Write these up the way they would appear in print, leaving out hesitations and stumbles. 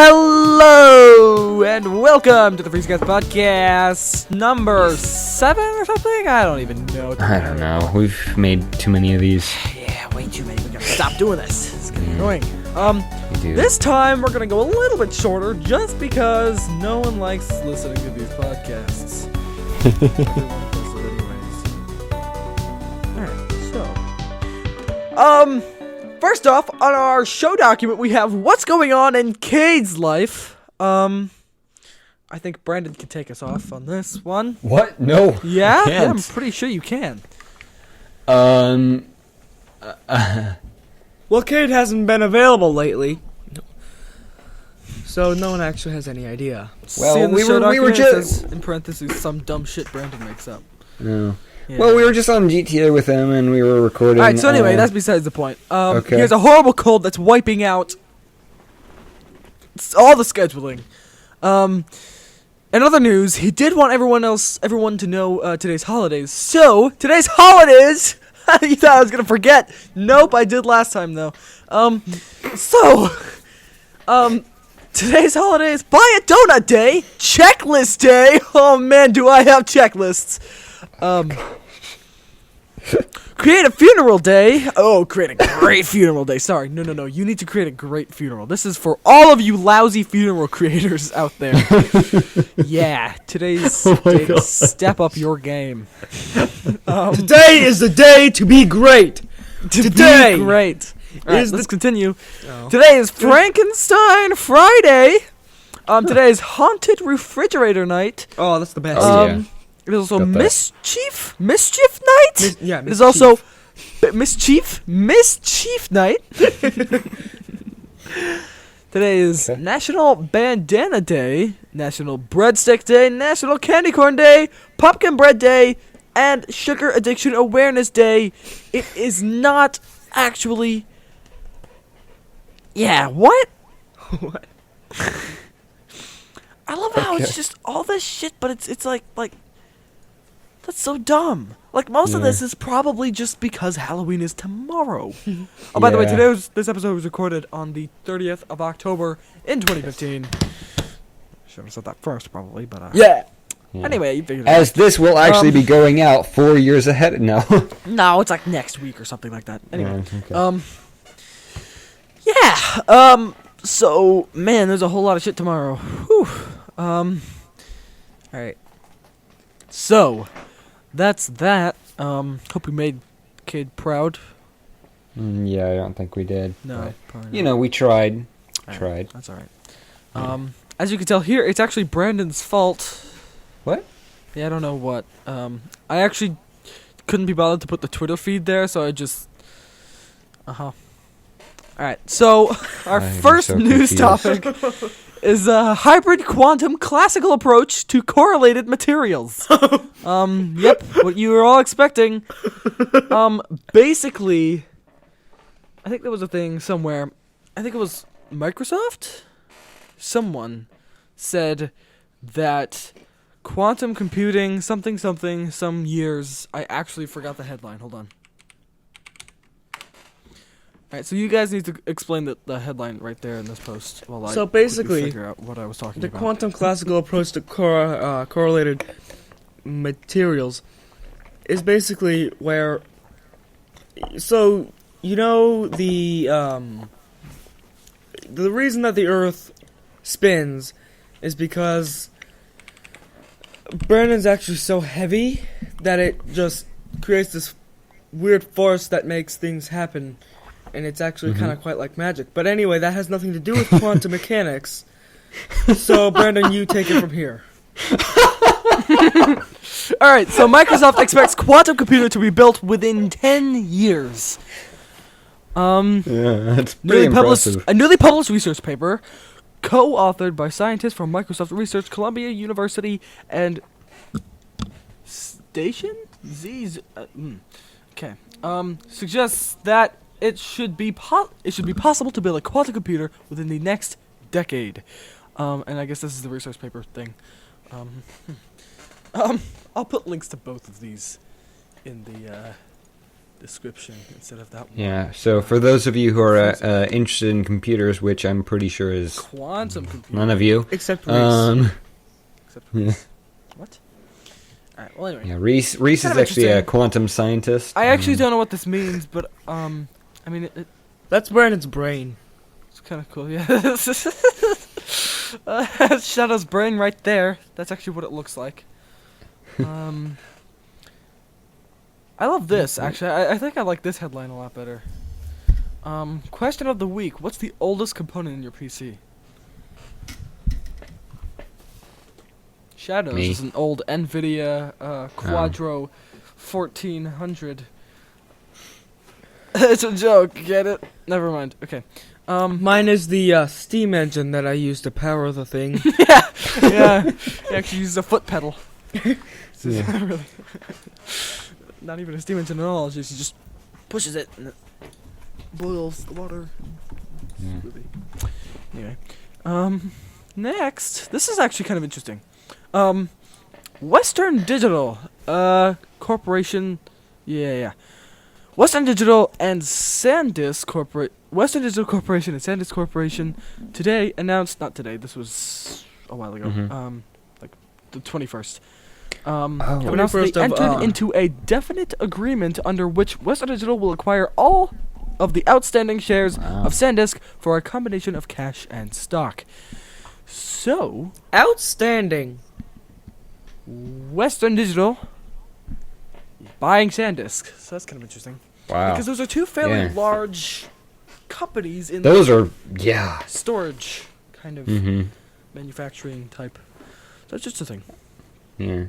Hello and welcome to the Freescast podcast number 7 or something. I don't even know. I don't know. We've made too many of these. Yeah, way too many. We gotta stop doing this. It's getting annoying. You do. This time we're gonna go a little bit shorter, just because no one likes listening to these podcasts. Everyone does it anyways. All right. So, first off, on our show document, we have what's going on in Cade's life. I think Brandon can take us off on this one. What? No. Yeah? I can't. I'm pretty sure you can. Well, Cade hasn't been available lately, so no one actually has any idea. Well, See in the we show were document, it just. says, in parentheses, some dumb shit Brandon makes up. No. Yeah. Well, we were just on GTA with him, and we were recording. Alright, so anyway, that's besides the point. Okay. He has a horrible cold that's wiping out all the scheduling. In other news, he did want everyone to know today's holidays. So, today's holidays! You thought I was gonna forget. Nope, I did last time though. Today's holidays: Buy a Donut Day, Checklist Day. Oh man, do I have checklists. Create a funeral day. Oh, create a great funeral day. Sorry, no. You need to create a great funeral. This is for all of you lousy funeral creators out there. Yeah, today's day to step up your game. Today is the day to be great. Today Be great. All right, let's continue. Oh. Today is Frankenstein Friday. Today is Haunted Refrigerator Night. Oh, that's the best. Yeah. It is also Got that. Mischief Night. Yeah, It is also Mischief Night. Today is Okay. National Bandana Day, National Breadstick Day, National Candy Corn Day, Pumpkin Bread Day, and Sugar Addiction Awareness Day. It is not actually. Yeah, what? What? I love how it's just all this shit, but it's like that's so dumb. Like most of this is probably just because Halloween is tomorrow. Oh, by the way, Yeah. this episode was recorded on the 30th of October in 2015. Should have said that first, probably, but Yeah. Yeah. Anyway, you figured it As this will actually be going out 4 years ahead. No. out. No, it's like next week or something like that. Anyway, Okay. yeah. So man, there's a whole lot of shit tomorrow. Whew. All right. So, that's that. Hope we made Kid proud. Yeah, I don't think we did. No, but, probably you not. know, we tried. Alright, Tried. That's alright. As you can tell here, it's actually Brandon's fault. What? Yeah, I don't know what. I actually couldn't be bothered to put the Twitter feed there, so I just. Alright, so our I'm first so news confused. topic is a hybrid quantum classical approach to correlated materials. Yep, what you were all expecting. Basically, I think there was a thing somewhere. I think it was Microsoft? Someone said that quantum computing, some years. I actually forgot the headline. Hold on. Alright, so you guys need to explain the headline right there in this post while I So quickly basically, figure out what I was talking The about. quantum classical approach to correlated materials is basically where. So you know the reason that the Earth spins is because Brandon's actually so heavy that it just creates this weird force that makes things happen, and it's actually kind of quite like magic. But anyway, that has nothing to do with quantum mechanics. So Brandon, you take it from here. Alright, so Microsoft expects quantum computer to be built within 10 years. Yeah, that's pretty impressive. A newly published research paper, co-authored by scientists from Microsoft Research, Columbia University, and Station Z's. Okay. Suggests that it should be possible to build a quantum computer within the next decade. And I guess this is the research paper thing. I'll put links to both of these in the description instead of that one. Yeah. So for those of you who are interested in computers, which I'm pretty sure is Quantum computing. none of you. Except Reese. Except Yeah. What? Alright, well anyway. Yeah, Reese is Kind of actually a interesting. quantum scientist. I actually don't know what this means, but I mean That's Brandon's brain. it's kind of cool. Yeah. Shadow's brain right there. That's actually what it looks like. I love this actually. I think I like this headline a lot better. Question of the week: what's the oldest component in your PC? Shadows Me. is an old NVIDIA Quadro 1400. It's a joke. Get it? Never mind. Okay. Mine is the steam engine that I use to power the thing. Yeah. He actually uses a foot pedal. Yeah. Really. Not even a steam engine at all. He just pushes it and it boils the water. Yeah. Anyway, next, this is actually kind of interesting. Western Digital, Corporation, yeah. Western Digital and SanDisk Western Digital Corporation and SanDisk Corporation today announced, not today, this was a while ago, Mhm. like the 21st. Oh. Announced they 21st of, entered into a definite agreement under which Western Digital will acquire all of the outstanding shares Wow. of SanDisk for a combination of cash and stock. So, Outstanding. Western Digital buying SanDisk. So that's kind of interesting. Wow. Because those are two fairly Yeah. large companies in Those the are yeah. storage kind of Mhm. manufacturing type. That's just a thing. Yeah.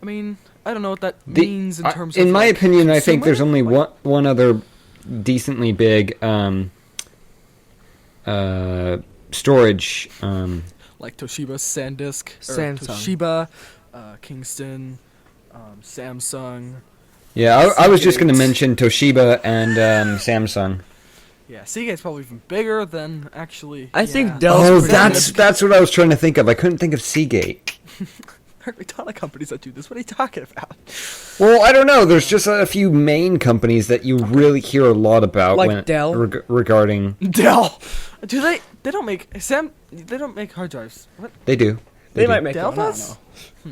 I mean, I don't know what that The- means in terms of. in my like, opinion, I think there's consumer? only Like, one other decently big storage. Like Toshiba, SanDisk, or Samsung. Toshiba, Kingston, Samsung. Yeah, I was just going to Seagate. mention Toshiba and Samsung. Yeah, Seagate's probably even bigger than actually. I think yeah. Dell's Oh, pretty that's what I was trying to think of. I couldn't think of Seagate. There are a ton of companies that do this. What are you talking about? Well, I don't know. There's just a few main companies that you really hear a lot about Like Dell? regarding. Dell. Do they? They don't make They don't make hard drives. What? They do. They do. might make Dell one, I don't does? know.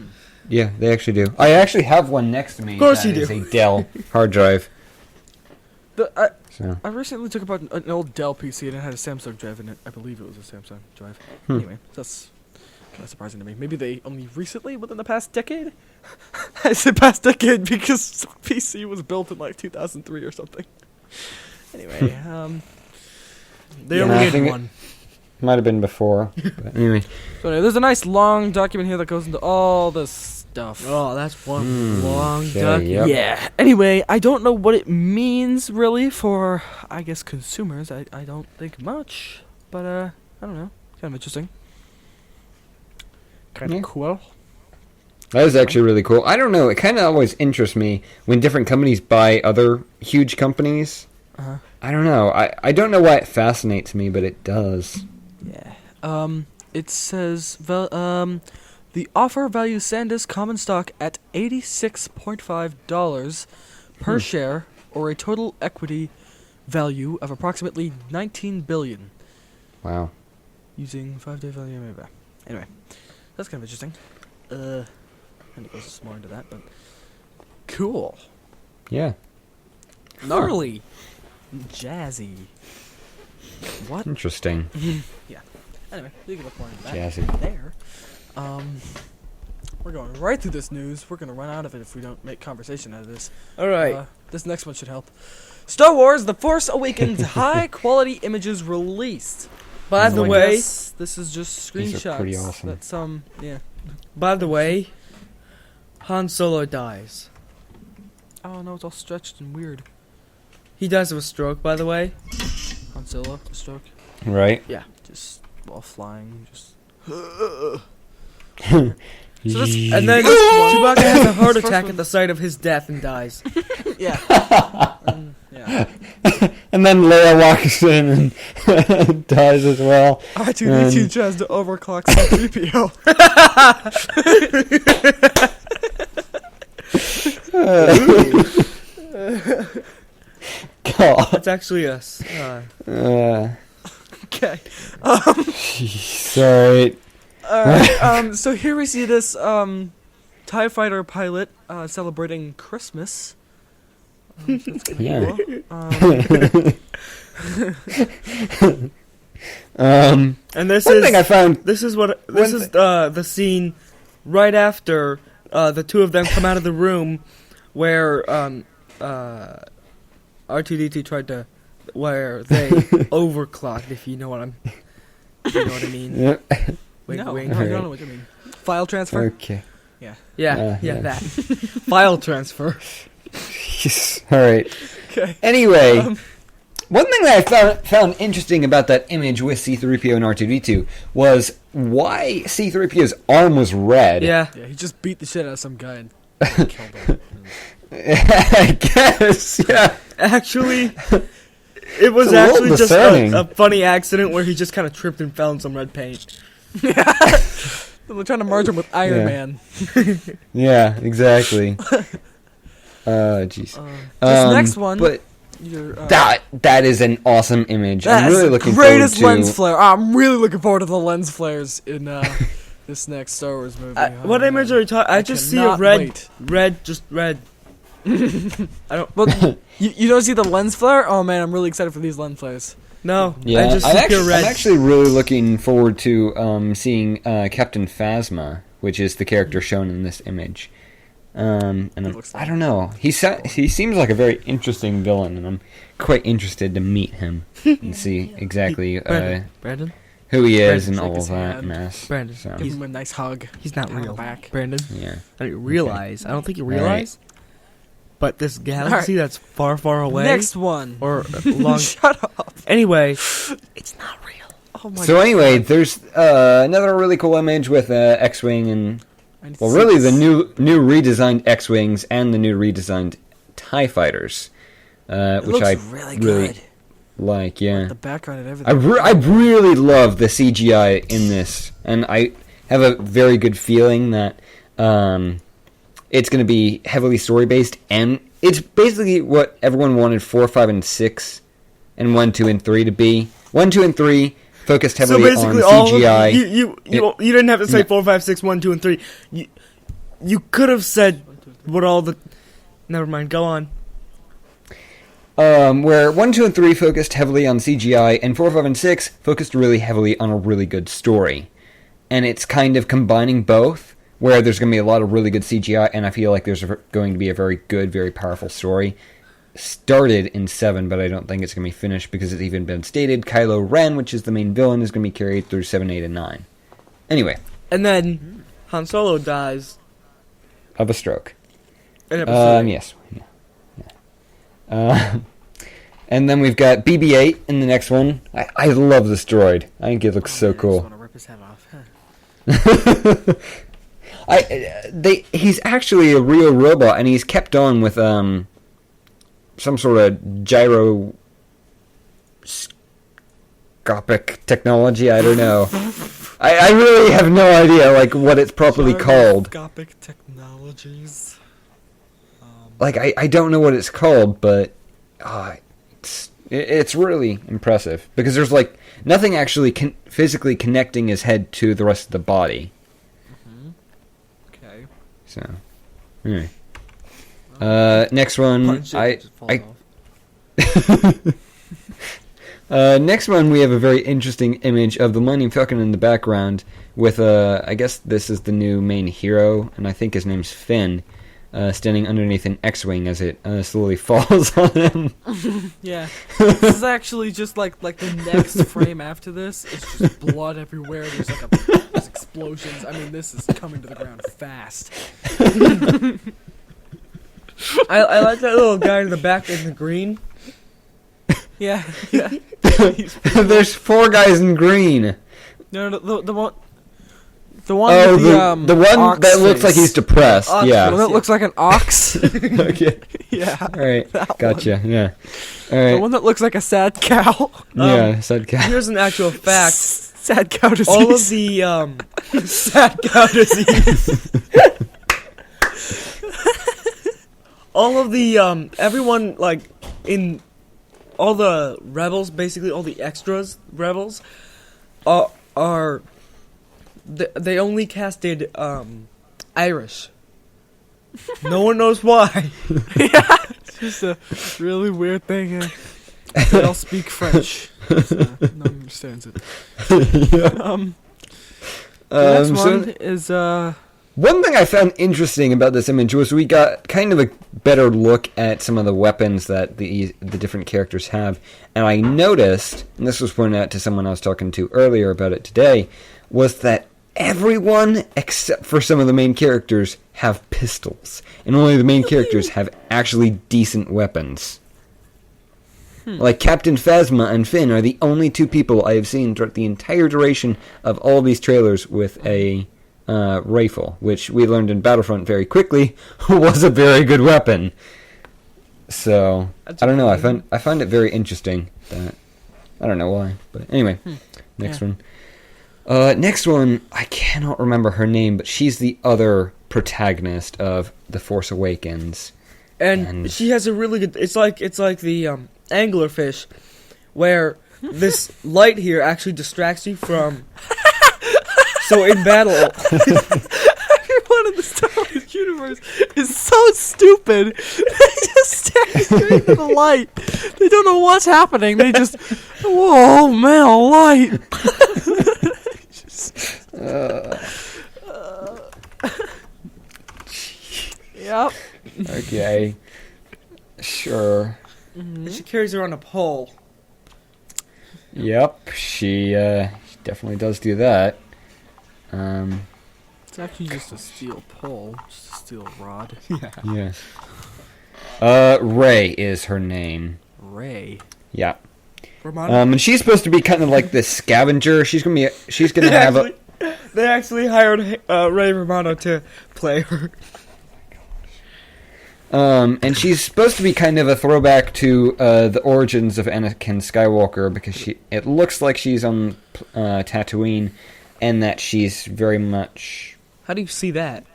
Yeah, they actually do. I actually have one next to me. Of course that you is do. a Dell hard drive. So. I recently took apart an old Dell PC and it had a Samsung drive in it. I believe it was a Samsung drive. Anyway, that's kind of surprising to me. Maybe they only recently, within the past decade? I say past decade because the PC was built in like 2003 or something. Anyway, They Yeah, only I did think one. Might have been before. But anyway. so anyway, there's a nice long document here that goes into all this stuff. Oh, that's one long okay, duck. yep. Yeah. Anyway, I don't know what it means really for, I guess, consumers. I don't think much, but I don't know. Kind of interesting. Kind of Yeah. cool. That is actually really cool. I don't know. It kind of always interests me when different companies buy other huge companies. Uh-huh. I don't know. I don't know why it fascinates me, but it does. Yeah. It says the offer values SanDisk common stock at $86.5 per share, or a total equity value of approximately $19 billion. Wow. Using 5-day value. Anyway, that's kind of interesting. And it goes more into that, but cool, Yeah. Gnarly. jazzy. What? Interesting. Anyway, you can look more into that. Jazzy. There. We're going right through this news. We're gonna run out of it if we don't make conversation out of this. All right. This next one should help. Star Wars: The Force Awakens high-quality images released. By Oh the my way, Yes, this is just These screenshots. are pretty awesome. That yeah. by the way, Han Solo dies. Oh no, it's all stretched and weird. He dies of a stroke, by the way. Han Solo, a stroke. Right. Yeah, just while flying, just. And then This Chewbacca has a heart This first attack one- at the sight of his death and dies. Yeah. Yeah. And then Leia walks in and dies as well. R2D2 tries to overclock C-3PO. all. It's actually us. Okay. Sorry. Alright, so here we see this TIE fighter pilot celebrating Christmas. That's kinda Yeah. cool. And this One is thing I found. this is the scene right after the two of them come out of the room where R2D2 tried to where they overclocked, if you know what I mean. Yep. Wink, No, wink. I don't know what you mean. File transfer? Okay. Yeah, yeah. that. File transfer. All right. Okay. Anyway, one thing that I found interesting about that image with C-3PO and R2D2 was why C-3PO's arm was red. Yeah. Yeah, he just beat the shit out of some guy and killed him. I guess, yeah. Actually, it was It's a little actually just discerning. a funny accident where he just kind of tripped and fell in some red paint. They're trying to merge him with Iron Yeah. Man. Yeah, exactly. Jeez. This next one, But you're, that is an awesome image. I'm that's really the looking greatest forward to. lens flare. I'm really looking forward to the lens flares in this next Star Wars movie. What image are you talking? I just see a cannot red, wait. just red. Well, you don't see the lens flare? Oh man, I'm really excited for these lens flares. No, Yeah, I just see pure red. I'm actually really looking forward to seeing Captain Phasma, which is the character shown in this image. And I don't know. He seems like a very interesting villain, and I'm quite interested to meet him and see exactly Brandon? who he is Brandon, and all shake his that hand. mess. Brandon, So, Give him a nice hug. He's not Pat on the real. back. Brandon, yeah. I don't realize. I don't think you All right. realize. But this galaxy that's far, far away, Next one. or long. Shut up. Anyway, it's not real. Oh my So anyway, there's another really cool image with X-wing and well, really the new redesigned X-wings and the new redesigned TIE fighters, It which looks I really really good. like. Yeah, The background and everything. I really love the CGI in this, and I have a very good feeling that it's going to be heavily story based, and it's basically what everyone wanted 4, 5, and 6, and 1, 2, and 3 to be. 1, 2, and 3 focused heavily on CGI. all of, you didn't have to say No. 4, 5, 6, 1, 2, and 3. You could have said what all the. Never mind. Go on. Where 1, 2, and 3 focused heavily on CGI, and 4, 5, and 6 focused really heavily on a really good story. And it's kind of combining both, where there's going to be a lot of really good CGI, and I feel like there's going to be a very good, very powerful story. Started in 7, but I don't think it's going to be finished because it's even been stated Kylo Ren, which is the main villain, is going to be carried through 7, 8, and 9. Anyway. And then Han Solo dies. Of a stroke. In episode 8. Yes. Yeah. And then we've got BB-8 in the next one. I love this droid. I think it looks so cool. I just want to rip his head off. He's actually a real robot, and he's kept on with some sort of gyroscopic technology. I don't know. I really have no idea what it's properly called. Gyroscopic technologies. Like I don't know what it's called, but it's really impressive because there's nothing actually physically connecting his head to the rest of the body. Okay. So, anyway. Next one, next one we have a very interesting image of the Millennium Falcon in the background with I guess this is the new main hero, and I think his name's Finn, standing underneath an X-wing as it slowly falls on him. Yeah. This is actually just like the next frame after this. It's just blood everywhere. There's there's explosions. I mean, this is coming to the ground fast. I like that little guy in the back in the green. Yeah. There's 4 guys in green. No, the one. The one Oh, with the one ox that looks like face. he's depressed. Ox Yeah. The one that looks like an ox. Okay. Yeah. All right. That Gotcha. one. Yeah. All The right. one that looks like a sad cow. Yeah. Sad cat. Here's an actual fact. Sad cow disease. All of the sad cow disease. All of the everyone in all the rebels, basically all the extras rebels, are they only casted Irish. No one knows why. Yeah, it's just a really weird thing. They all speak French. So no one understands it. The next one is One thing I found interesting about this image was we got kind of a better look at some of the weapons that the different characters have, and I noticed, and this was pointed out to someone I was talking to earlier about it today, was that everyone except for some of the main characters have pistols, and only the main characters have actually decent weapons. Like Captain Phasma and Finn are the only two people I have seen throughout the entire duration of all these trailers with a rifle, which we learned in Battlefront very quickly was a very good weapon. So I don't know. I find it very interesting. That I don't know why, but anyway, next one. Next one, I cannot remember her name, but she's the other protagonist of The Force Awakens, and she has a really good. It's like the anglerfish, where this light here actually distracts you from. So in battle, everyone in the Star Wars universe is so stupid. They just stare straight into the light. They don't know what's happening. They just, whoa, man, a light. Yep. Okay. Sure. and she carries her on a pole. Yep, she definitely does do that. It's actually just a steel pole, just a steel rod. Yeah. Rey is her name. Ray. Yeah. Romano? And she's supposed to be kind of like this scavenger. She's gonna have a. They actually hired Ray Romano to play her. And she's supposed to be kind of a throwback to the origins of Anakin Skywalker, because it looks like she's on Tatooine, and that she's very much. How do you see that?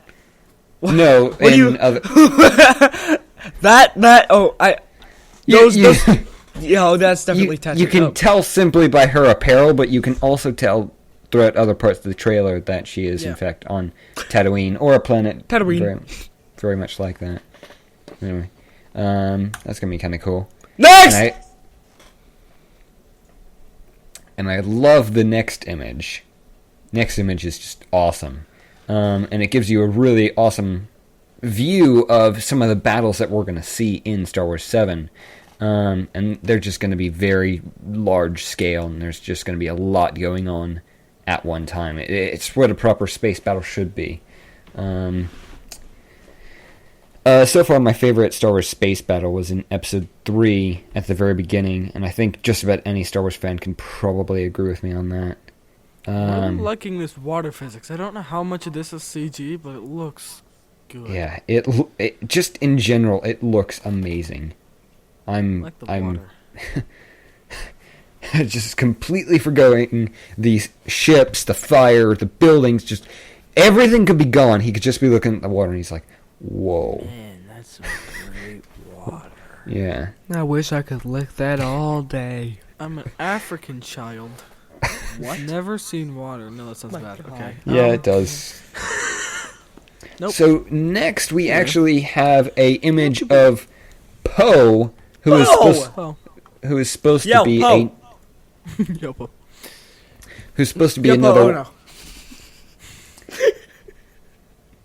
No, What do you- other. That's definitely Tatooine. You can tell simply by her apparel, but you can also tell throughout other parts of the trailer that she is in fact on Tatooine, or a planet very, very much like that. Anyway, that's gonna be kind of cool. Next. And I love the next image. Next image is just awesome, and it gives you a really awesome view of some of the battles that we're gonna see in Star Wars 7. And they're just going to be very large scale, and there's just going to be a lot going on at one time. It's what a proper space battle should be. So far, my favorite Star Wars space battle was in Episode 3 at the very beginning, and I think just about any Star Wars fan can probably agree with me on that. I'm liking this water physics. I don't know how much of this is CG, but it looks good. Yeah, it just in general, it looks amazing. I'm water. just completely forgoing these ships, the fire, the buildings, just everything could be gone. He could just be looking at the water, and he's like, whoa. Man, that's some great water. Yeah. I wish I could lick that all day. I'm an African child. What? Never seen water. No, that sounds bad. God. Okay. Yeah, it does. Nope. So next we actually have a image of Poe, who is supposed to be Yo, who's supposed to be another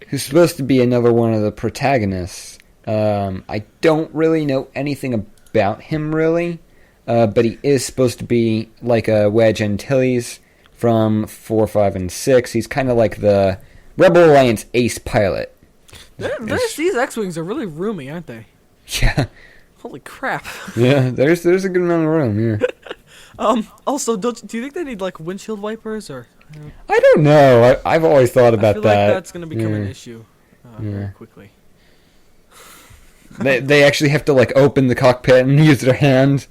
who's supposed to be another one of the protagonists. I don't really know anything about him really, but he is supposed to be like a Wedge Antilles from 4, 5, and 6. He's kind of like the Rebel Alliance ace pilot. These X-Wings are really roomy, aren't they? Yeah. Holy crap. Yeah, there's a good amount of room, yeah. Also, do you think they need, like, windshield wipers, or? I don't know. I've always thought about I feel that. like that's going to become an issue very quickly. They actually have to, like, open the cockpit and use their hand.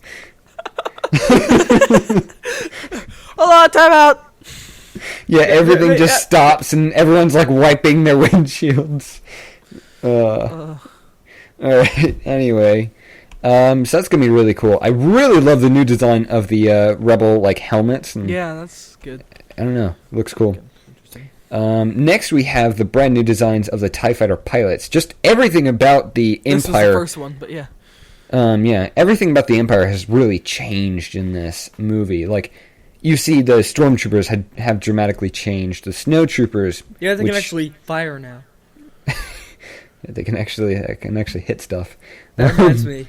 Hold on, time out! Yeah, everything just stops and everyone's, like, wiping their windshields. Alright, anyway. So that's gonna be really cool. I really love the new design of the Rebel like helmets. And Yeah, that's good. I don't know, it looks cool. Interesting. Next, we have the brand new designs of the TIE Fighter pilots. Just everything about the This was the Empire. first one, but yeah. Yeah, everything about the Empire has really changed in this movie. Like, you see the Stormtroopers have dramatically changed. The Snowtroopers. Yeah, they which- can actually fire now. They can actually hit stuff. That reminds me.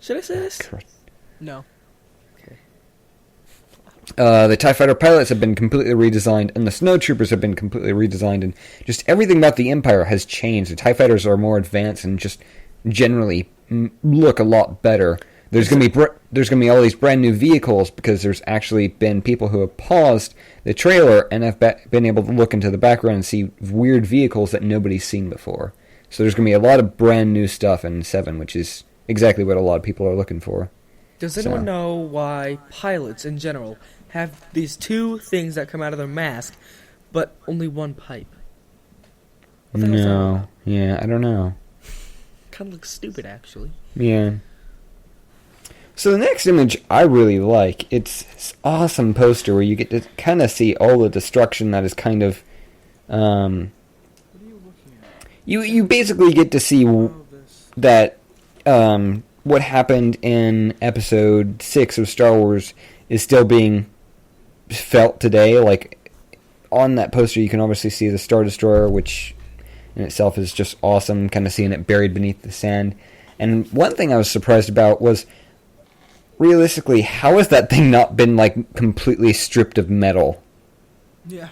Should I say this? No. The TIE Fighter pilots have been completely redesigned, and the Snowtroopers have been completely redesigned, and just everything about the Empire has changed. The TIE Fighters are more advanced and just generally look a lot better. There's gonna be all these brand new vehicles because there's actually been people who have paused the trailer and have been able to look into the background and see weird vehicles that nobody's seen before. So there's gonna be a lot of brand new stuff in 7, which is exactly what a lot of people are looking for. Does anyone know why pilots in general have these two things that come out of their mask, but only one pipe? What the hell is that? No, yeah, I don't know. Kind of looks stupid, actually. Yeah. So the next image I really like. It's this awesome poster where you get to kind of see all the destruction that is kind of. What are you looking at? You basically get to see This. that what happened in Episode 6 of Star Wars is still being felt today. Like, on that poster you can obviously see the Star Destroyer, which in itself is just awesome, kind of seeing it buried beneath the sand. And one thing I was surprised about was, realistically, how has that thing not been, like, completely stripped of metal? Yeah.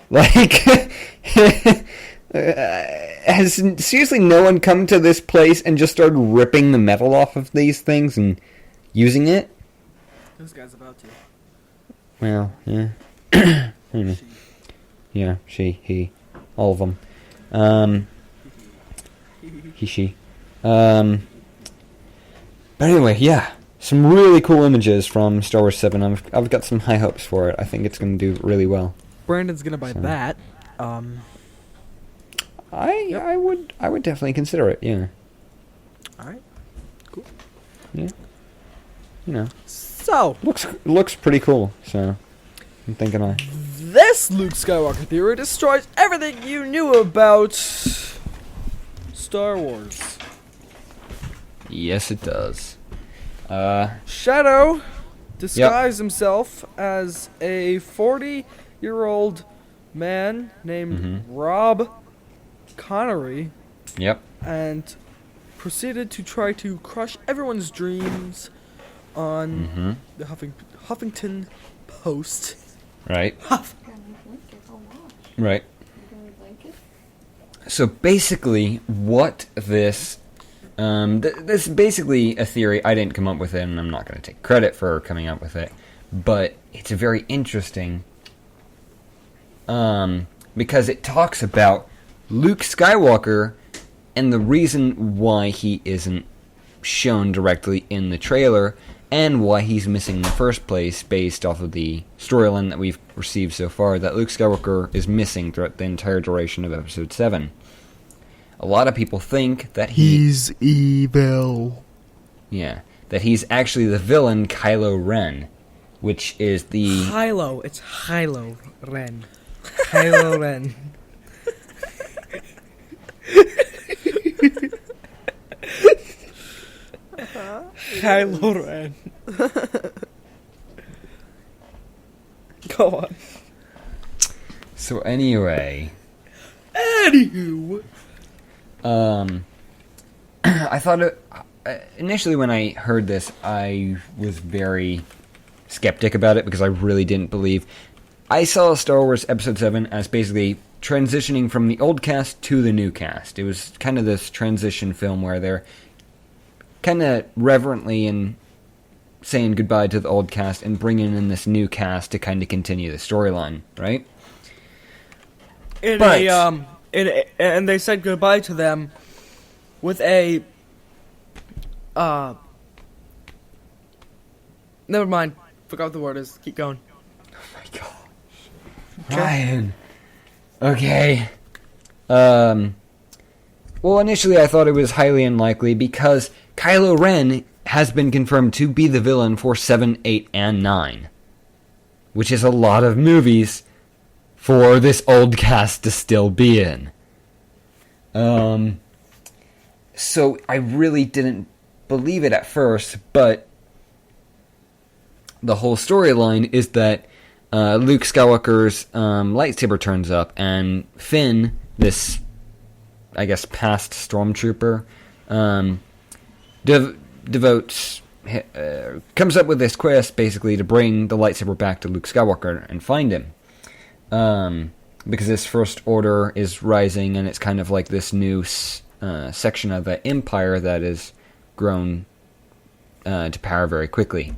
Like, has seriously no one come to this place and just started ripping the metal off of these things and using it? This guy's about to. Well, yeah. Anyway. Yeah, he, all of them. He, she. But anyway, yeah. Some really cool images from Star Wars 7. I've got some high hopes for it. I think it's going to do really well. Brandon's gonna buy So. that. I would definitely consider it. Yeah. All right. Cool. Yeah. You know, So looks pretty cool. So I'm thinking this Luke Skywalker theory destroys everything you knew about Star Wars. yes, it does. Shadow disguised himself as a 40-year-old man named Rob Connery Yep. and proceeded to try to crush everyone's dreams on the Huffington Post. Right. Gonna like it a lot. Right. You gonna like it? So basically, what this this is basically a theory. I didn't come up with it, and I'm not going to take credit for coming up with it. But it's very interesting because it talks about Luke Skywalker and the reason why he isn't shown directly in the trailer and why he's missing in the first place based off of the storyline that we've received so far, that Luke Skywalker is missing throughout the entire duration of Episode 7. A lot of people think that He's evil. Yeah, that he's actually the villain Kylo Ren, which is the... Kylo. It's Kylo Ren. Kylo Ren. Kylo Ren. Go on. So anyway... Anywho. I thought initially when I heard this, I was very skeptic about it because I really didn't believe. I saw Star Wars Episode 7 as basically transitioning from the old cast to the new cast. It was kind of this transition film where they're kind of reverently and saying goodbye to the old cast and bringing in this new cast to kind of continue the storyline, right? And they said goodbye to them with a never mind. Forgot what the word is. Keep going. Oh my gosh. Ryan. Okay. Well, initially I thought it was highly unlikely because Kylo Ren has been confirmed to be the villain for 7, 8, and 9. Which is a lot of movies for this old cast to still be in. So I really didn't believe it at first, but the whole storyline is that Luke Skywalker's lightsaber turns up, and Finn, this, I guess, past stormtrooper, devotes, comes up with this quest, basically, to bring the lightsaber back to Luke Skywalker and find him. Because this First Order is rising, and it's kind of like this new section of the Empire that is grown to power very quickly.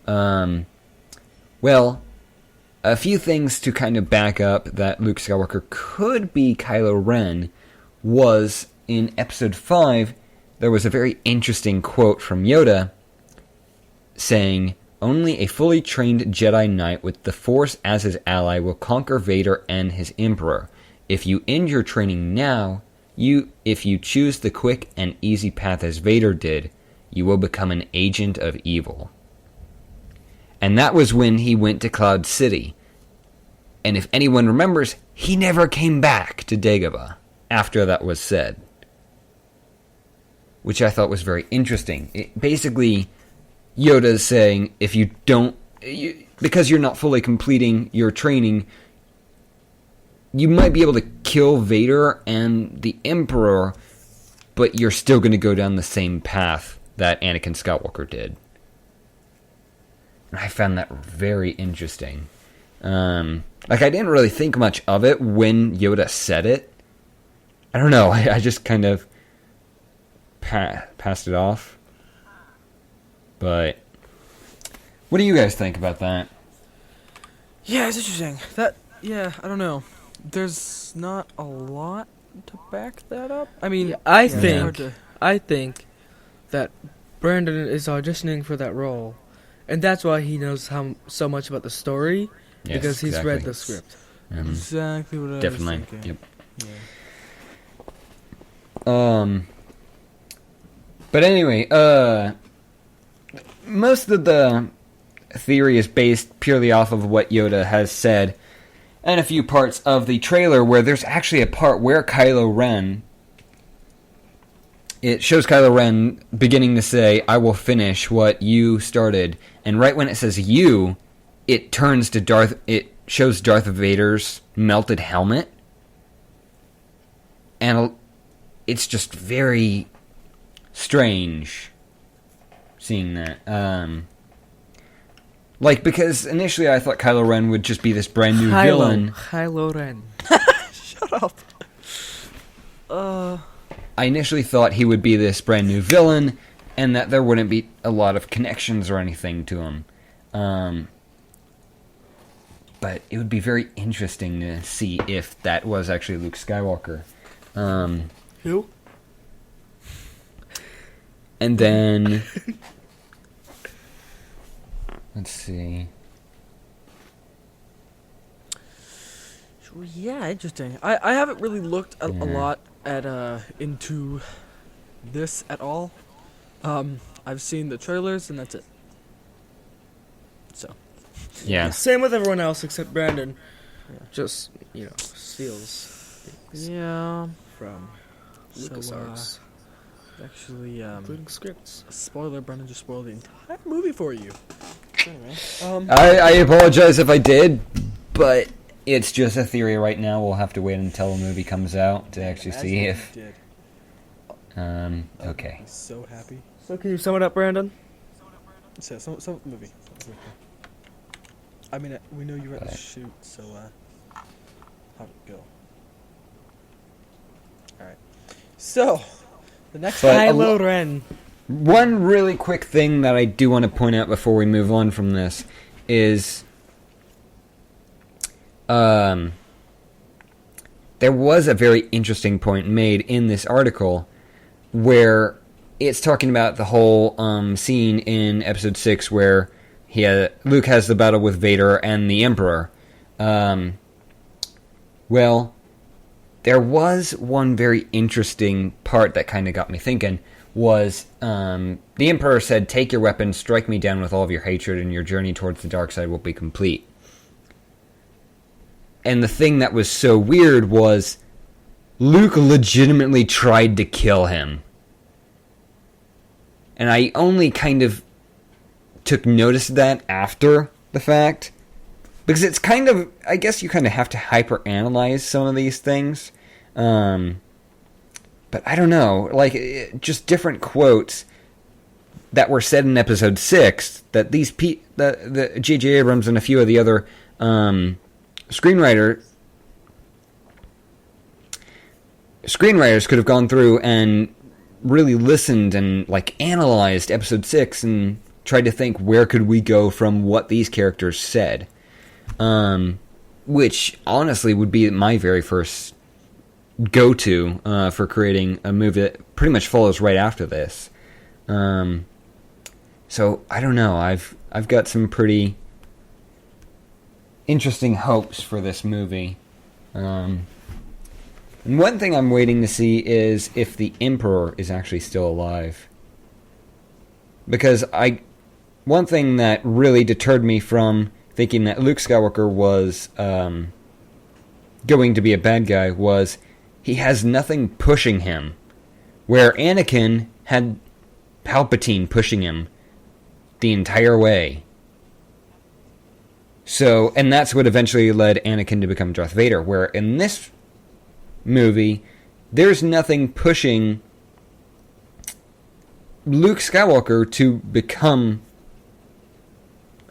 Well, a few things to kind of back up that Luke Skywalker could be Kylo Ren was, in Episode 5, there was a very interesting quote from Yoda saying, "Only a fully trained Jedi Knight with the Force as his ally will conquer Vader and his Emperor. If you end your training now, if you choose the quick and easy path as Vader did, you will become an agent of evil." And that was when he went to Cloud City. And if anyone remembers, he never came back to Dagobah after that was said. Which I thought was very interesting. Basically, Yoda's saying, if you don't... because you're not fully completing your training, you might be able to kill Vader and the Emperor, but you're still going to go down the same path that Anakin Skywalker did. And I found that very interesting. I didn't really think much of it when Yoda said it. I don't know, I just kind of passed it off. But what do you guys think about that? Yeah, it's interesting. I don't know. There's not a lot to back that up. I mean, I it's hard to- think that Brandon is auditioning for that role, and that's why he knows so much about the story, Yes, because he's exactly. read the script. exactly what I Definitely. was thinking. Yep. Yeah. But anyway, most of the theory is based purely off of what Yoda has said, and a few parts of the trailer where there's actually a part where Kylo Ren... It shows Kylo Ren beginning to say, "I will finish what you started," and right when it says "you," it turns to Darth... It shows Darth Vader's melted helmet, and it's just very strange seeing that. Because initially I thought Kylo Ren would just be this brand new villain. Kylo Ren. Shut up. I initially thought he would be this brand new villain, and that there wouldn't be a lot of connections or anything to him. But it would be very interesting to see if that was actually Luke Skywalker. Who? And then... let's see... Yeah, interesting. I haven't really looked a lot at into this at all. I've seen the trailers and that's it. So. Yeah. Same with everyone else except Brandon. Yeah. Just, steals things Yeah. from So, LucasArts, Actually, including scripts. spoiler, Brendan just spoiled the entire movie for you. Anyway, I apologize if I did, but it's just a theory right now. We'll have to wait until the movie comes out to actually see if... Did. Okay. I'm so happy. So can you sum it up, Brandon? So, some movie. I mean, we know you were at the shoot, so, how'd it go? Alright. So, the next But Kylo Ren. One really quick thing that I do want to point out before we move on from this is... there was a very interesting point made in this article where it's talking about the whole scene in Episode 6 where Luke has the battle with Vader and the Emperor. Well, there was one very interesting part that kind of got me thinking. was the Emperor said, "Take your weapon, strike me down with all of your hatred, and your journey towards the dark side will be complete." And the thing that was so weird was Luke legitimately tried to kill him. And I only kind of took notice of that after the fact. Because it's kind of, I guess you kind of have to hyper-analyze some of these things. But I don't know, like, just different quotes that were said in episode 6 that these the J.J. Abrams and a few of the other screenwriters could have gone through and really listened and, like, analyzed episode 6 and tried to think, where could we go from what these characters said? Which, honestly, would be my very first go-to for creating a movie that pretty much follows right after this. So, I don't know. I've got some pretty interesting hopes for this movie. And one thing I'm waiting to see is if the Emperor is actually still alive. Because one thing that really deterred me from thinking that Luke Skywalker was going to be a bad guy was he has nothing pushing him. Where Anakin had Palpatine pushing him the entire way. So, and that's what eventually led Anakin to become Darth Vader. Where in this movie, there's nothing pushing Luke Skywalker to become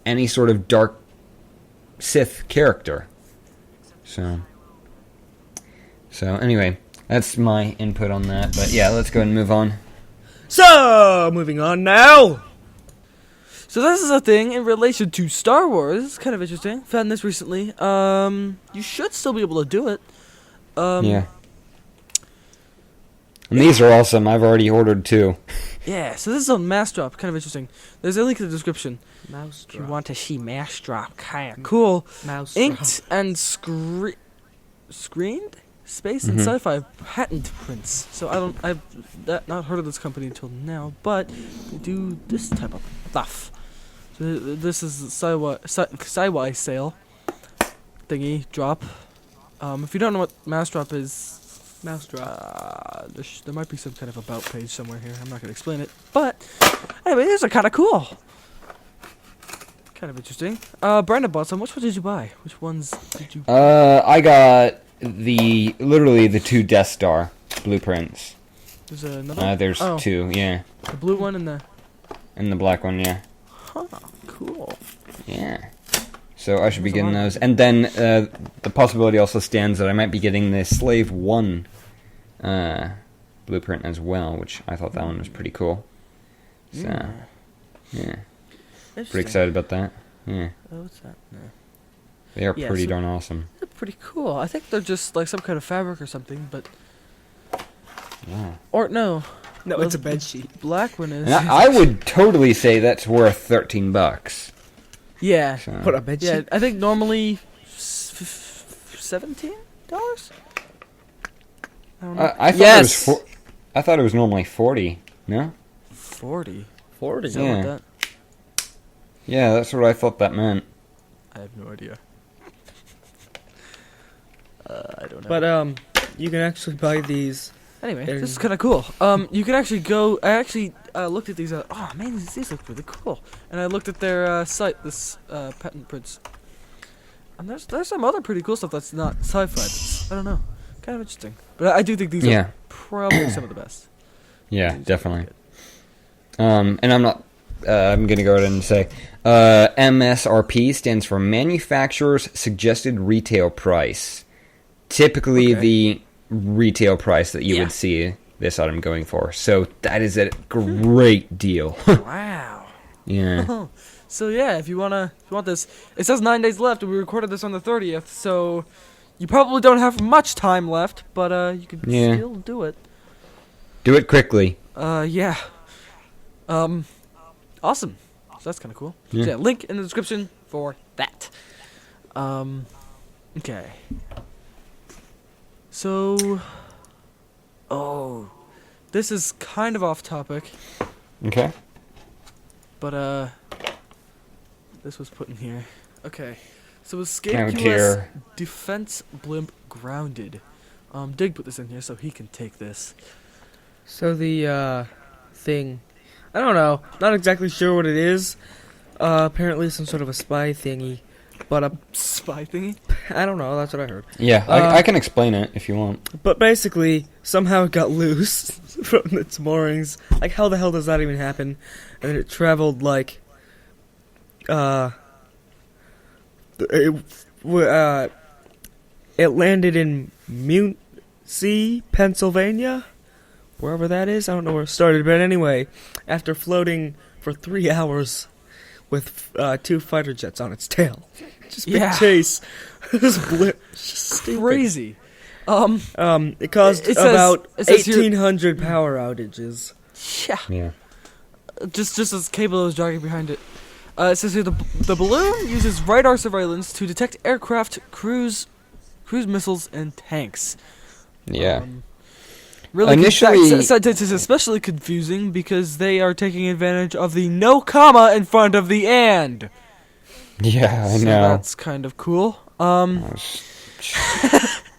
any sort of dark Sith character. So anyway, that's my input on that. But yeah, let's go ahead and move on. So, moving on now. So this is a thing in relation to Star Wars. It's kind of interesting. Found this recently. You should still be able to do it. Yeah. And these are awesome. I've already ordered 2. Yeah, so this is on Mastra. Kind of interesting. There's a link in the description. Mouse If you want to see Mastra, kind of cool. Mouse Inked and screened space and sci-fi patent prints. So I've not heard of this company until now, but they do this type of stuff. So this is sci-fi sale thingy drop. If you don't know what Mastrop is, there might be some kind of about page somewhere here. I'm not going to explain it, but anyway, these are kind of cool. Kind of interesting. Brandon bought some. Which one did you buy? Which ones did you? I got literally the 2 Death Star blueprints. There's another. There's 2, yeah. The blue one and the black one, yeah. Huh. Cool. Yeah. So I should be getting those. And then the possibility also stands that I might be getting the Slave 1 blueprint as well, which I thought that one was pretty cool. So, yeah. Pretty excited about that. Yeah. Oh, what's that? No. They are pretty darn awesome. They're pretty cool. I think they're just like some kind of fabric or something, but... Yeah. Or, no. No, it's a bed sheet. Black one is... And I would totally say that's worth $13. Yeah. So. What, a bed sheet? Yeah, I think normally $17? I don't know. I thought I thought it was normally 40. No? 40. 40. Something like that. Yeah, that's what I thought that meant. I have no idea. I don't know. But, you can actually buy these. Anyway, this is kind of cool. You can actually go... I actually looked at these... oh, man, these look really cool. And I looked at their site, this patent prints. And there's some other pretty cool stuff that's not sci-fi. I don't know. Kind of interesting. But I do think these are probably some of the best. Yeah, definitely. And I'm not... I'm going to go ahead and say... MSRP stands for Manufacturer's Suggested Retail Price. Typically the retail price that you would see this item going for. So that is a great deal. Wow. Yeah. So yeah, if you want this, it says 9 days left, and we recorded this on the 30th. So you probably don't have much time left, but you can still do it. Do it quickly. Yeah. Awesome. So that's kind of cool. Yeah. So yeah, link in the description for that. Okay. So, this is kind of off topic, Okay. but this was put in here. Okay, so Escape Oh, US dear. Defense Blimp grounded. Dig put this in here so he can take this. So the thing, I don't know, not exactly sure what it is. Apparently some sort of a spy thingy, but Spy thingy? I don't know. That's what I heard. Yeah, I can explain it if you want. But basically, somehow it got loose from its moorings. Like, how the hell does that even happen? And then it traveled like, it landed in Muncie, Pennsylvania, wherever that is. I don't know where it started, but anyway, after floating for 3 hours with 2 fighter jets on its tail, just big Yeah. chase. This blip, it's just stupid. Crazy. It caused It says- about it says here- 1,800 power outages. Yeah. Yeah. Just as cable is dragging behind it. It says here the balloon uses radar surveillance to detect aircraft, cruise missiles, and tanks. Yeah. Really, Initially- this is especially confusing because they are taking advantage of the no comma in front of the and. Yeah, I So know. that's kind of cool.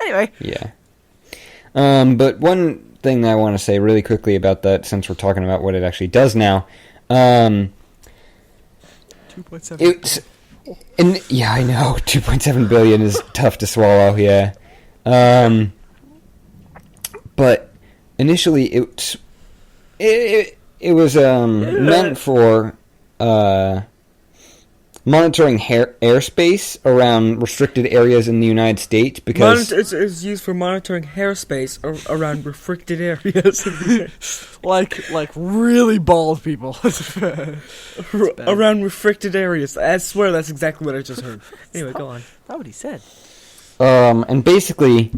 Anyway. Yeah. But one thing that I want to say really quickly about that, since we're talking about what it actually does now, 2.7. it's, and yeah, I know, 2.7 billion is tough to swallow. Yeah. But initially, it was meant for monitoring airspace around restricted areas in the United States because It's used for monitoring airspace around restricted areas. like really bald people. Around restricted areas. I swear that's exactly what I just heard. Anyway, go on. That's what he said. and basically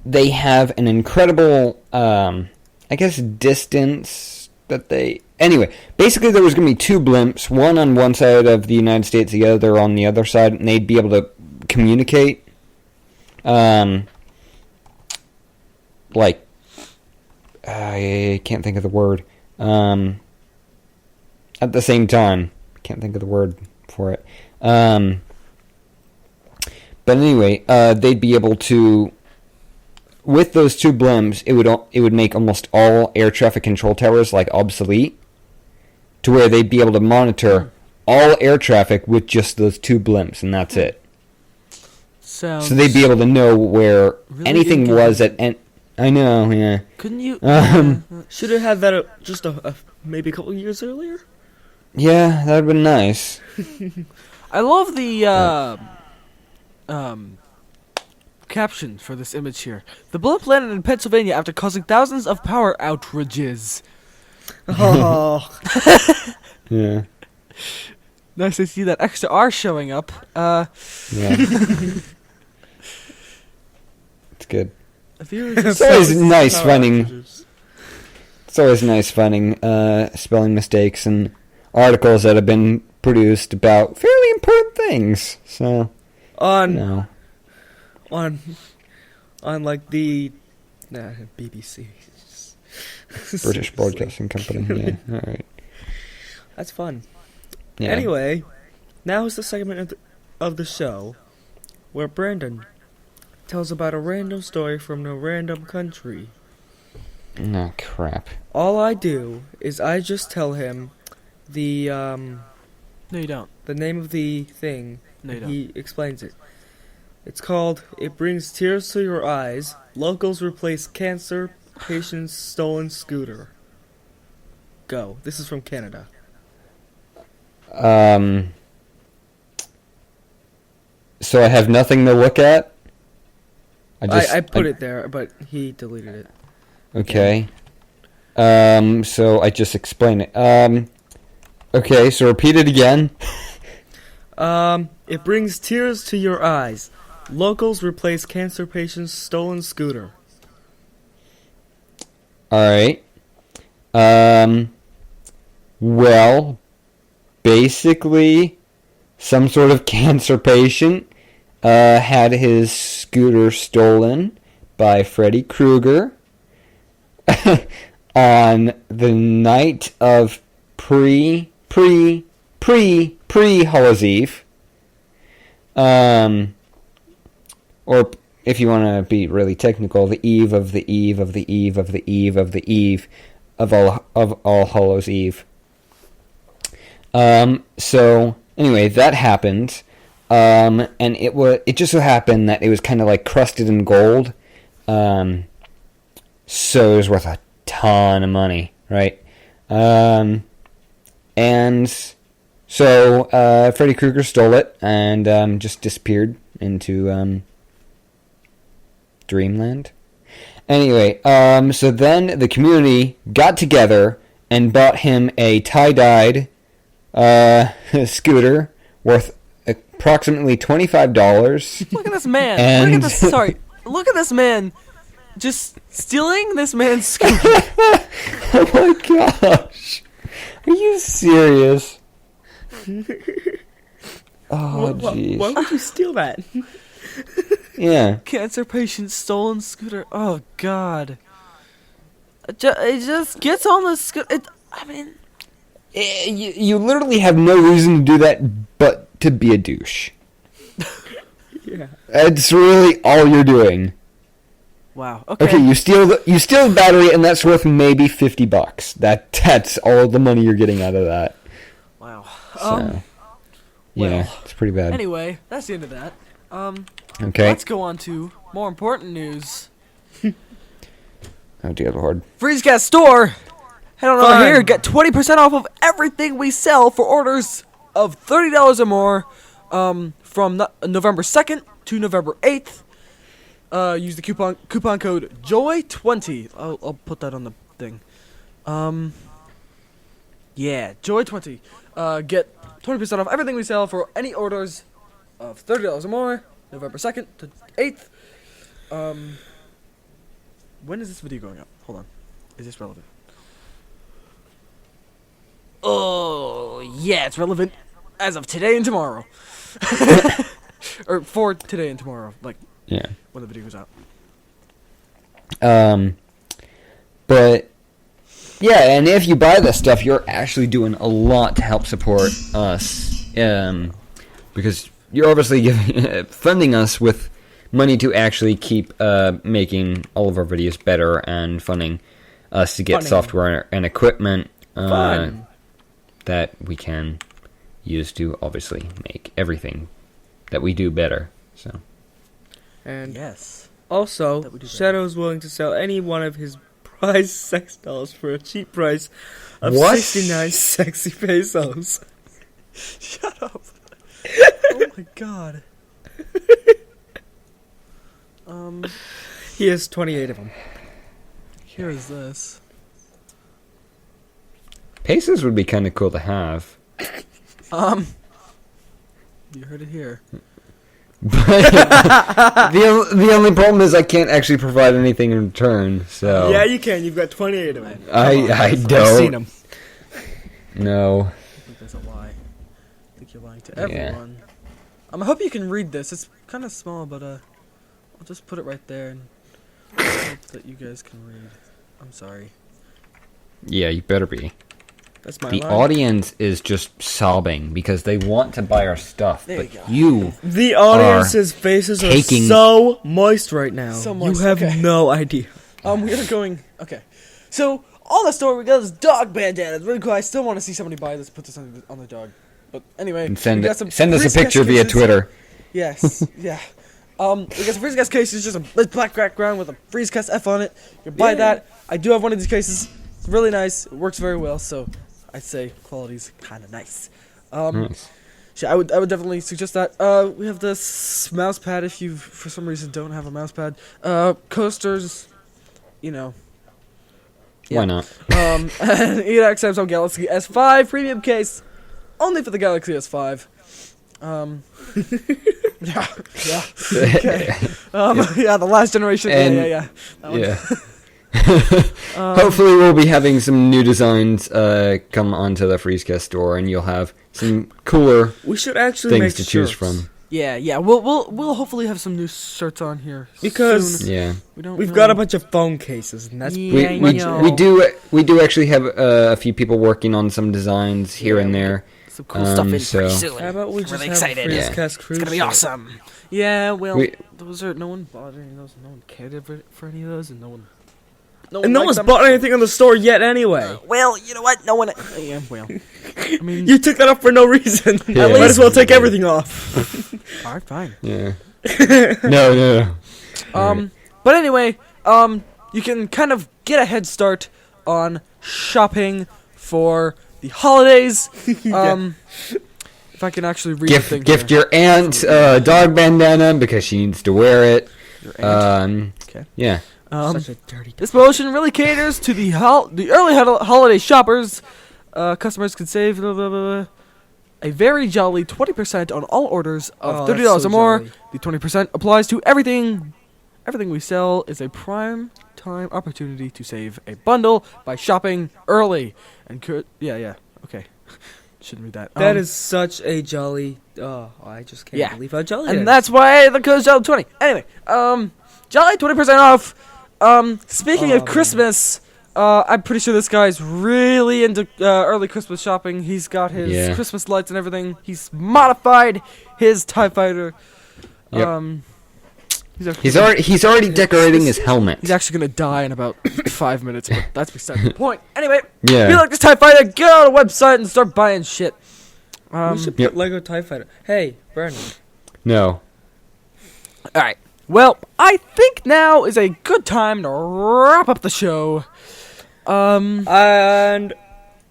they have an incredible I guess distance that they anyway, basically there was going to be 2 blimps, one on one side of the United States, the other on the other side, and they'd be able to communicate like I can't think of the word at the same time. Can't think of the word for it. But anyway, they'd be able to, with those 2 blimps, it would make almost all air traffic control towers like obsolete, to where they'd be able to monitor all air traffic with just those 2 blimps, and that's it. Sounds So they'd be able to know where really anything was at. I know, yeah. Couldn't you? Should have had that just maybe a couple years earlier. Yeah, that'd been nice. I love the caption for this image here. The blimp landed in Pennsylvania after causing thousands of power outages. Oh, Yeah, Nice to see that extra R showing up. yeah. It's good. If you were just It's always nice power finding. outages. It's always nice finding spelling mistakes and articles that have been produced about fairly important things. So, on no. on like the BBC. British Broadcasting Company. Yeah, all right. That's fun. Yeah. Anyway, now is the segment of the show where Brandon tells about a random story from a random country. Oh, crap. All I do is I just tell him the No, you don't. the name of the thing. No, you and don't. he explains it. It's called "It Brings Tears to Your Eyes." Locals replace cancer patient's stolen scooter. Go. This is from Canada. So I have nothing to look at? I put it there, but he deleted it. Okay. So I just explain it. Okay, so repeat it again. It brings tears to your eyes. Locals replace cancer patient's stolen scooter. Alright. Well, basically, some sort of cancer patient had his scooter stolen by Freddy Krueger. on the night of pre-Hallows Eve. Or if you want to be really technical, the eve of the eve of the eve of the eve of the eve of All Hallows Eve. So anyway, that happened. And it just so happened that it was kind of like crusted in gold. So it was worth a ton of money, right? And so Freddy Krueger stole it and just disappeared into Dreamland. Anyway, so then the community got together and bought him a tie-dyed scooter worth approximately $25. Look at this man. And Look at this. Sorry. Look at this man. Just stealing this man's scooter. Oh my gosh. Are you serious? Oh, jeez. Why would you steal that? Yeah. Cancer patient stolen scooter. Oh God. It just gets on the scooter. You literally have no reason to do that but to be a douche. Yeah. That's really all you're doing. Wow. Okay. Okay, you steal the battery and that's worth maybe $50. That's all the money you're getting out of that. Wow. So, yeah, well, it's pretty bad. Anyway, that's the end of that. Okay. Let's go on to more important news. Oh dear Lord. Freescast store. Head on over Fun. here. Get 20% off of everything we sell for orders of $30 or more. From November 2nd to November 8th. Use the coupon code JOY20. I'll put that on the thing. Yeah, JOY20. Get 20% off everything we sell for any orders of $30 or more. November 2nd to 8th. When is this video going up? Hold on. Is this relevant? Oh, yeah, it's relevant as of today and tomorrow. Or for today and tomorrow, like Yeah. when the video goes out. But yeah, and if you buy this stuff, you're actually doing a lot to help support us. Because you're obviously funding us with money to actually keep making all of our videos better and funding us to get software and equipment that we can use to obviously make everything that we do better. So. And Yes. also, That we do better. Shadow's willing to sell any one of his prize sex dolls for a cheap price of What? 69 sexy pesos. Shut up. Oh my god. He has 28 of them. Here is this. Pesos would be kind of cool to have. You heard it here. But the only problem is I can't actually provide anything in return. So Yeah, you can. You've got 28 of them. I don't. I've seen them. No. I think that's a lie. I think you're lying to Yeah. everyone. I hope you can read this. It's kind of small, but I'll just put it right there and hope that you guys can read. I'm sorry. Yeah, you better be. That's my The line. audience is just sobbing because they want to buy our stuff, There but you go. you The audience's faces are taking- so moist right now. So moist, You have okay. no idea. We are going. Okay. So on the store we got this dog bandana. It's really cool. I still want to see somebody buy this. Put this on the dog. But anyway, and send we got some send us a Freescast picture via cases. Twitter. Yes. Yeah. We got some Freescast cases. Just a black background with a Freescast F on it. You can buy that. I do have one of these cases. It's really nice. It works very well. So I'd say quality's kind of nice. Nice. I would definitely suggest that. We have this mouse pad if you for some reason don't have a mouse pad. Coasters, you know. Why not? And EDAC Samsung Galaxy S5 premium case, only for the Galaxy S5. Yeah. Okay. Yeah, the last generation. And- Yeah. That one. Yeah. Hopefully we'll be having some new designs come onto the Freescast store, and you'll have some cooler We should actually things make to choose shirts. from. Yeah. We'll hopefully have some new shirts on here Because- soon. Yeah. We've got a bunch of phone cases, and that's Yeah, We, I we, know. we do actually have a few people working on some designs here Yeah, and we there. some cool stuff in so- pretty soon. How about we just really have excited. a Yeah. Freescast cruise It's gonna be ship? awesome. Yeah, well, We- those are no one bought any of those. No one cared for any of those, and no one. And no liked one's them. bought anything in the store yet anyway. Well, you know what? No one. Yeah, well. I mean, You took that off for no reason. Yeah. Might as well take everything off. all right, fine. Yeah. No. But anyway, you can kind of get a head start on shopping for the holidays. If I can actually read the thing Gift here. your aunt a dog bandana because she needs to wear it. Your aunt. Okay. Yeah. Such a dirty. This promotion really caters to the early holiday shoppers. Customers can save a very jolly 20% on all orders of $30 that's so or more. jolly. The 20% applies to everything. Everything we sell is a prime time opportunity to save a bundle by shopping early. And okay. Shouldn't read that. That is such a jolly. Oh, I just can't Yeah. believe how jolly it is. and that's why the code's jolly 20. Anyway, jolly 20% off. Speaking of man. Christmas, I'm pretty sure this guy's really into early Christmas shopping. He's got his Yeah. Christmas lights and everything. He's modified his TIE Fighter. Yep. He's actually He's already decorating his helmet. He's actually gonna die in about 5 minutes, but that's beside the point. Anyway, if you Yeah. like this TIE Fighter, get on the website and start buying shit. we should Yep. put Lego TIE Fighter. Hey, Brandon. No. All right. Well, I think now is a good time to wrap up the show. And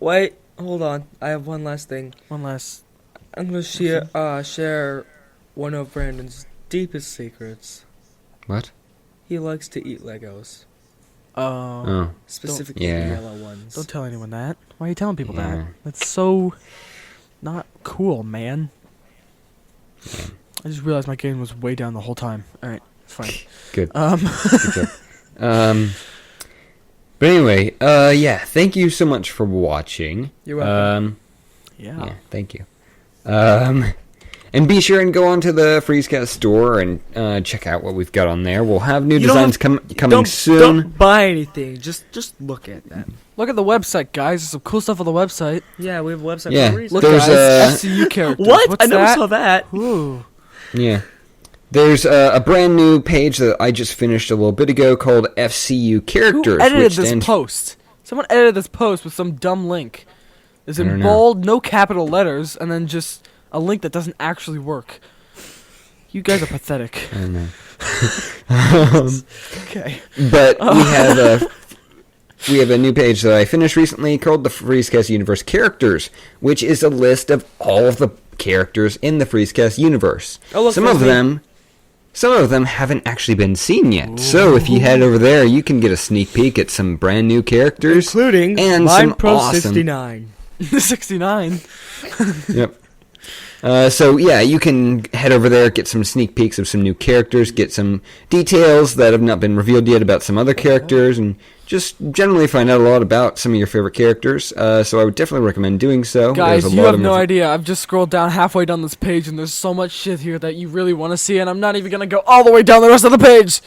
wait, hold on. I have one last thing. One last. I'm gonna share one of Brandon's deepest secrets. What? He likes to eat Legos, Oh. specifically Yeah. the yellow ones. Don't tell anyone that. Why are you telling people Yeah. that? That's so not cool, man. I just realized my gain was way down the whole time. All right, it's fine. Good. Good job. But anyway, yeah. Thank you so much for watching. You're welcome. Yeah. Yeah, thank you. And be sure and go onto the Freescast store and check out what we've got on there. We'll have new You don't designs coming soon. Don't buy anything. Just look at that. Look at the website, guys. There's some cool stuff on the website. Yeah, we have a website Yeah, for a reason. Look, There's guys. FCU characters. What? What's I never that? saw that. Ooh. Yeah. There's a brand new page that I just finished a little bit ago called FCU Characters. Who edited which this stands- post? Someone edited this post with some dumb link. It's I in don't know. bold, no capital letters, and then just a link that doesn't actually work. You guys are pathetic. I don't know. Okay. But we have a new page that I finished recently called the Freescast Universe Characters, which is a list of all of the characters in the Freescast universe. Oh, look, Some there's of them haven't actually been seen yet. So if you head over there, you can get a sneak peek at some brand new characters, Including and Mine some Pro awesome. 69. 69. Yep. So yeah, you can head over there, get some sneak peeks of some new characters, get some details that have not been revealed yet about some other characters, and just generally find out a lot about some of your favorite characters. So I would definitely recommend doing so. Guys, There's a you lot have of no idea. I've just scrolled down halfway down this page, and there's so much shit here that you really want to see, and I'm not even going to go all the way down the rest of the page.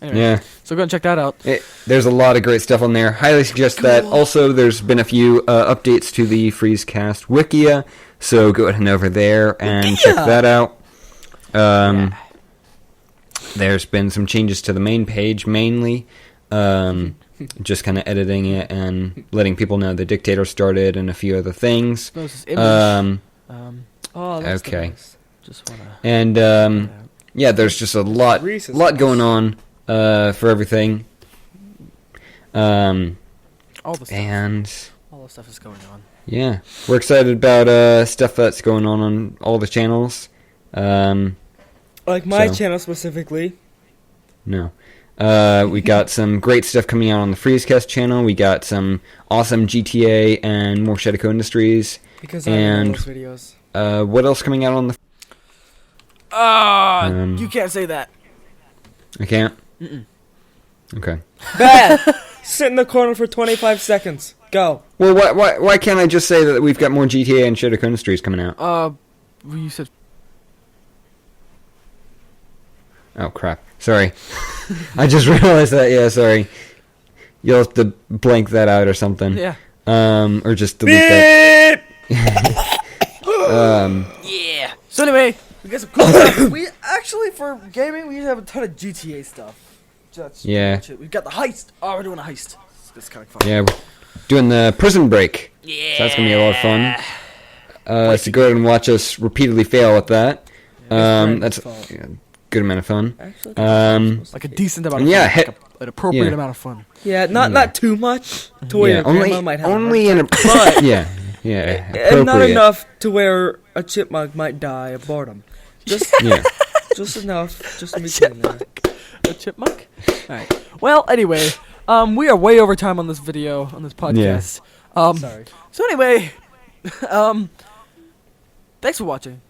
Anyway, Yeah. so go and check that out. There's a lot of great stuff on there. Highly suggest that. Also, there's been a few updates to the Freescast Wikia, so go ahead and over there and check that out. There's been some changes to the main page, mainly. Just kind of editing it and letting people know the dictator started and a few other things. There's this image. Oh, that's Okay. nice. Just want to... And yeah, there's just a lot going on for everything. all the stuff. And All the stuff is going on. yeah, we're excited about stuff that's going on all the channels. Like my So. channel specifically. No. We got some great stuff coming out on the Freescast channel. We got some awesome GTA and more Shadowco Industries. Because I have And- those videos. What else coming out on the... You can't say that. I can't? Okay. Bad! Sit in the corner for 25 seconds. Go. Well, why can't I just say that we've got more GTA and Shadowco Industries coming out? You said... Oh, crap. Sorry. I just realized that. Yeah, sorry. You'll have to blank that out or something. Yeah. Or just delete that. Yeah. So anyway, we got some cool stuff. We actually, for gaming, we have a ton of GTA stuff. That's Yeah. pretty much it. We've got the heist. Oh, we're doing a heist. That's kind of fun. Yeah, we're doing the prison break. Yeah. So that's going to be a lot of fun. So go ahead and watch us repeatedly fail at that. That's a good amount of fun. Actually, Like a decent amount of Yeah, fun. Like an appropriate yeah. amount of fun. yeah, not too much to where Yeah, your grandma might have only a in a But- yeah. and not appropriate. enough to where a chipmunk might die of boredom. Just Yeah. just enough, just to be sitting there. A chipmunk? Alright. Well, anyway, we are way over time on this video, on this podcast. Sorry. So anyway, thanks for watching.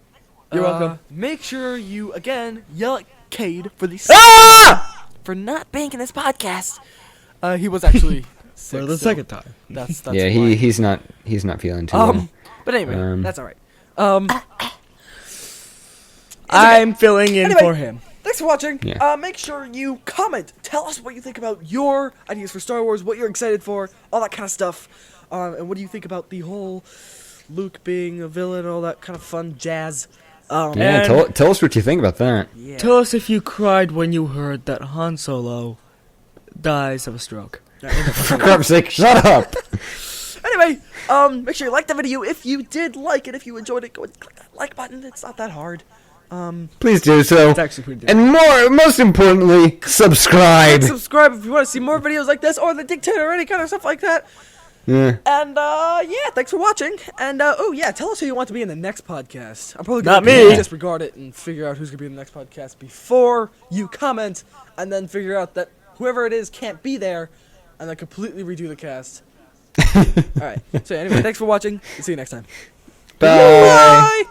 You're welcome. Make sure you, again, yell at Cade for the for not being in this podcast. He was actually sick. For the so second time. That's Yeah, why. he's not feeling too well. But anyway, Um, that's alright. I'm filling in Anyway. for him. Thanks for watching. Yeah. Make sure you comment. Tell us what you think about your ideas for Star Wars, what you're excited for, all that kind of stuff. And what do you think about the whole Luke being a villain, all that kind of fun jazz. Yeah, And- tell us what you think about that. Yeah. Tell us if you cried when you heard that Han Solo dies of a stroke. For crap's sake, shut up! Anyway, make sure you like the video if you did like it. If you enjoyed it, go and click that like button. It's not that hard. Please do so. It's actually pretty good. And most importantly, subscribe. Subscribe if you want to see more videos like this or the Dictator or any kind of stuff like that. Yeah. And yeah, thanks for watching. And oh yeah, tell us who you want to be in the next podcast. I'm probably Not gonna me. disregard it and figure out who's gonna be in the next podcast before you comment, and then figure out that whoever it is can't be there, and then completely redo the cast. All right. So anyway, thanks for watching. See you next time. Bye. Bye.